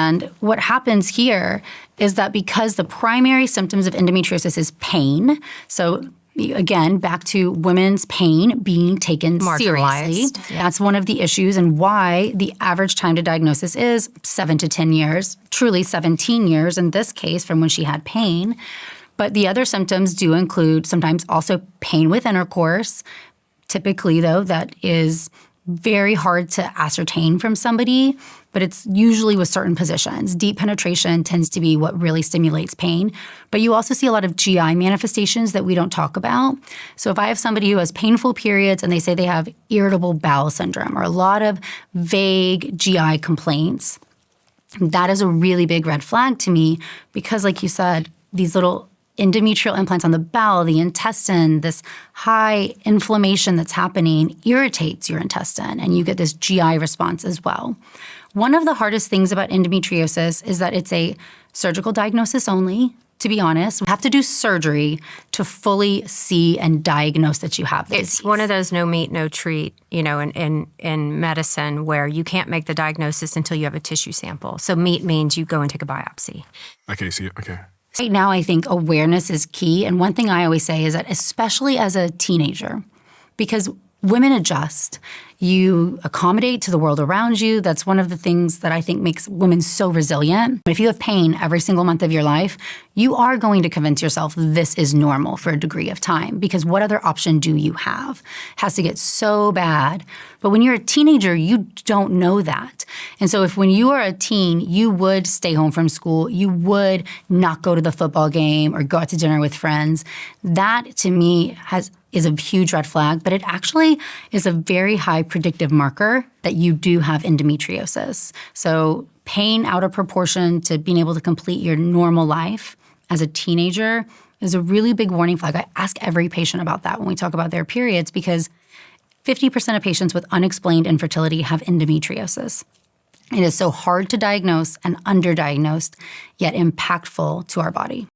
And what happens here is that because the primary symptoms of endometriosis is pain, so again, back to women's pain being taken seriously. Yeah. That's one of the issues and why the average time to diagnosis is 7 to 10 years, truly 17 years in this case from when she had pain. But the other symptoms do include sometimes also pain with intercourse. Typically, though, that is very hard to ascertain from somebody, but it's usually with certain positions. Deep penetration tends to be what really stimulates pain. But you also see a lot of GI manifestations that we don't talk about. So if I have somebody who has painful periods and they say they have irritable bowel syndrome or a lot of vague GI complaints, that is a really big red flag to me because, like you said, these little endometrial implants on the bowel, the intestine, this high inflammation that's happening irritates your intestine, and you get this GI response as well. One of the hardest things about endometriosis is that it's a surgical diagnosis only, to be honest. We have to do surgery to fully see and diagnose that you have the disease. It's one of those no meat, no treat, in medicine where you can't make the diagnosis until you have a tissue sample. So meat means you go and take a biopsy. Okay. Right now, I think awareness is key. And one thing I always say is that especially as a teenager, because women adjust, you accommodate to the world around you. That's one of the things that I think makes women so resilient. If you have pain every single month of your life, you are going to convince yourself this is normal for a degree of time because what other option do you have? It has to get so bad. But when you're a teenager, you don't know that. And so if when you are a teen, you would stay home from school, you would not go to the football game or go out to dinner with friends, that to me is a huge red flag, but it actually is a very high predictive marker that you do have endometriosis. So pain out of proportion to being able to complete your normal life as a teenager is a really big warning flag. I ask every patient about that when we talk about their periods because 50% of patients with unexplained infertility have endometriosis. It is so hard to diagnose and underdiagnosed, yet impactful to our body.